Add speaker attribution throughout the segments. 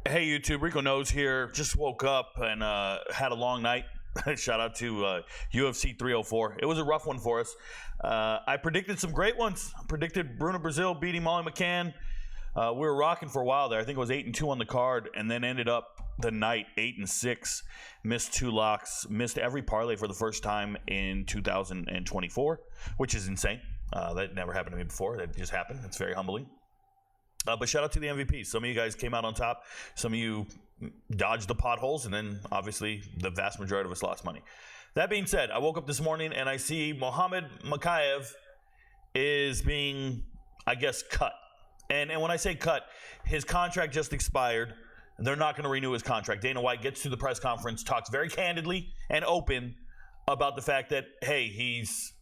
Speaker 1: Hey YouTube, Rico Knows here. Just woke up and had a long night. Shout out to UFC 304. It was a rough one for us. I predicted some great ones. I predicted Bruno Brazil beating Molly McCann. We were rocking for a while there. I think it was 8-2 on the card, and then ended up the night 8-6. Missed 2 locks. Missed every parlay for the first time in 2024, which is insane. That never happened to me before. That just happened. It's very humbling. But shout out to the MVPs. Some of you guys came out on top. Some of you dodged the potholes. And then, obviously, the vast majority of us lost money. That being said, I woke up this morning and I see Muhammad Mokaev is being, I guess, cut. And when I say cut, his contract just expired. They're not going to renew his contract. Dana White gets to the press conference, talks very candidly and open about the fact that, hey, he's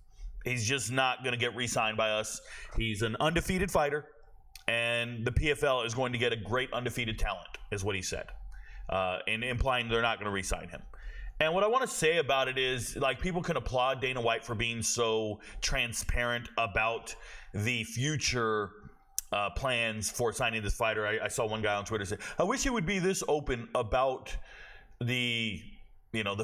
Speaker 1: just not going to get re-signed by us. He's an undefeated fighter. And the PFL is going to get a great undefeated talent, is what he said, and implying they're not going to re-sign him. And what I want to say about it is, like, people can applaud Dana White for being so transparent about the future plans for signing this fighter. I saw one guy on Twitter say, "I wish he would be this open about the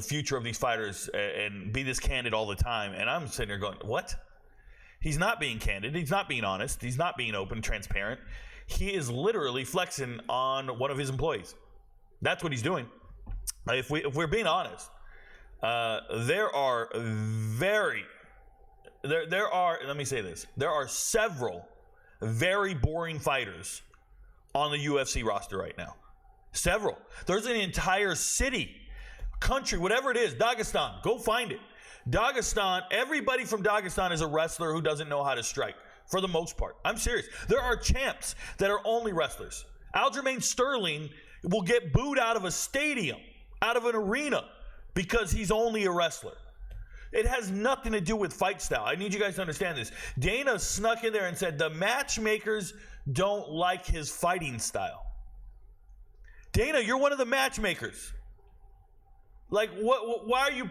Speaker 1: future of these fighters and be this candid all the time." And I'm sitting there going, "What?" He's not being candid. He's not being honest. He's not being open, transparent. He is literally flexing on one of his employees. That's what he's doing. If we're being honest, there are let me say this. There are several very boring fighters on the UFC roster right now. Several. There's an entire city, country, whatever it is, Dagestan. Go find it. Dagestan, everybody from Dagestan is a wrestler who doesn't know how to strike, for the most part. I'm serious. There are champs that are only wrestlers. Aljamain Sterling will get booed out of a stadium, out of an arena, because he's only a wrestler. It has nothing to do with fight style. I need you guys to understand this. Dana snuck in there and said the matchmakers don't like his fighting style. Dana, you're one of the matchmakers. Like, what? Why are you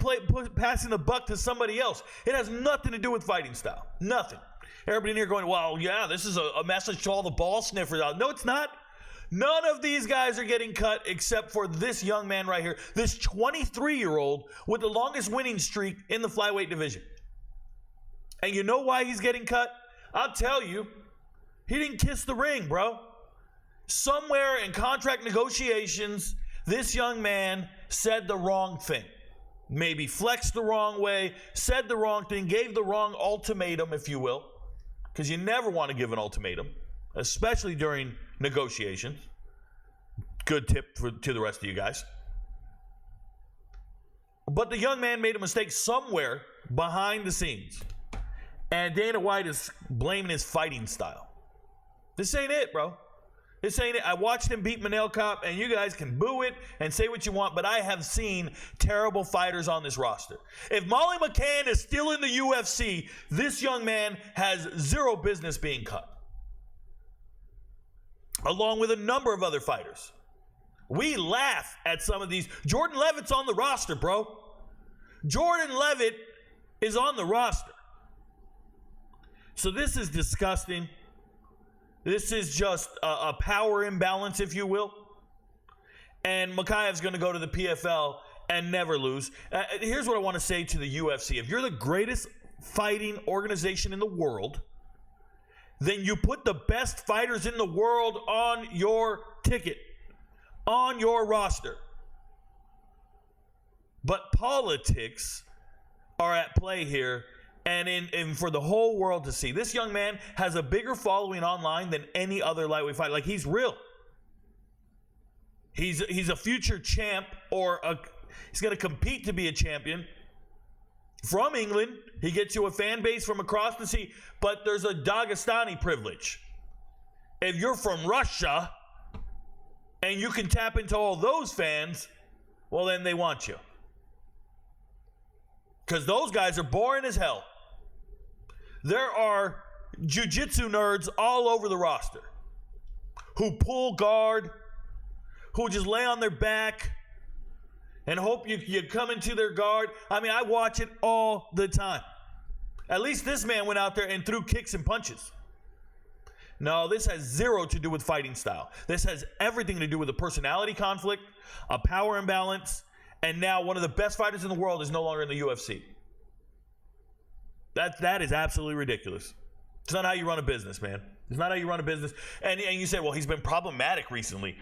Speaker 1: passing the buck to somebody else? It has nothing to do with fighting style. Nothing. Everybody in here going, well, yeah, this is a message to all the ball sniffers out. No, it's not. None of these guys are getting cut except for this young man right here, this 23-year-old with the longest winning streak in the flyweight division. And you know why he's getting cut? I'll tell you. He didn't kiss the ring, bro. Somewhere in contract negotiations, this young man said the wrong thing. Maybe flexed the wrong way, said the wrong thing, gave the wrong ultimatum, if you will. Because you never want to give an ultimatum, especially during negotiations. Good tip to the rest of you guys. But the young man made a mistake somewhere behind the scenes. And Dana White is blaming his fighting style. This ain't it, bro. This ain't it. I watched him beat Manel Cop, and you guys can boo it and say what you want, but I have seen terrible fighters on this roster. If Molly McCann is still in the UFC, this young man has zero business being cut. Along with a number of other fighters. We laugh at some of these. Jordan Levitt's on the roster, bro. Jordan Levitt is on the roster. So this is disgusting. This is just a power imbalance, if you will. And Mokaev's going to go to the PFL and never lose. Here's what I want to say to the UFC. If you're the greatest fighting organization in the world, then you put the best fighters in the world on your ticket, on your roster. But politics are at play here. And for the whole world to see. This young man has a bigger following online than any other lightweight fighter. Like, he's real. He's a future champ, he's going to compete to be a champion. From England, he gets you a fan base from across the sea, but there's a Dagestani privilege. If you're from Russia and you can tap into all those fans, well, then they want you. Because those guys are boring as hell. There are jiu-jitsu nerds all over the roster who pull guard, who just lay on their back and hope you come into their guard. I mean, I watch it all the time. At least this man went out there and threw kicks and punches. No, this has zero to do with fighting style. This has everything to do with a personality conflict, a power imbalance, and now one of the best fighters in the world is no longer in the UFC. That is absolutely ridiculous. It's not how you run a business, man. It's not how you run a business. And you said, well, he's been problematic recently.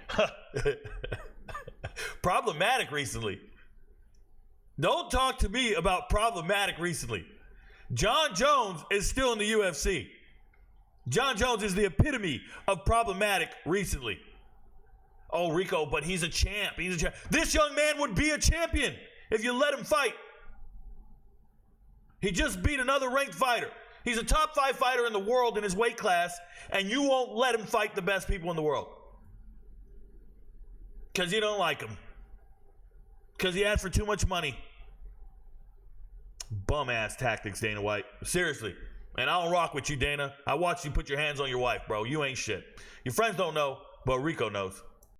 Speaker 1: Problematic recently. Don't talk to me about problematic recently. John Jones is still in the UFC. John Jones is the epitome of problematic recently. Oh, Rico, but he's a champ. This young man would be a champion if you let him fight. He just beat another ranked fighter. He's a top 5 fighter in the world in his weight class, and you won't let him fight the best people in the world. Because you don't like him. Because he asked for too much money. Bum-ass tactics, Dana White. Seriously. And I don't rock with you, Dana. I watched you put your hands on your wife, bro. You ain't shit. Your friends don't know, but Rico knows.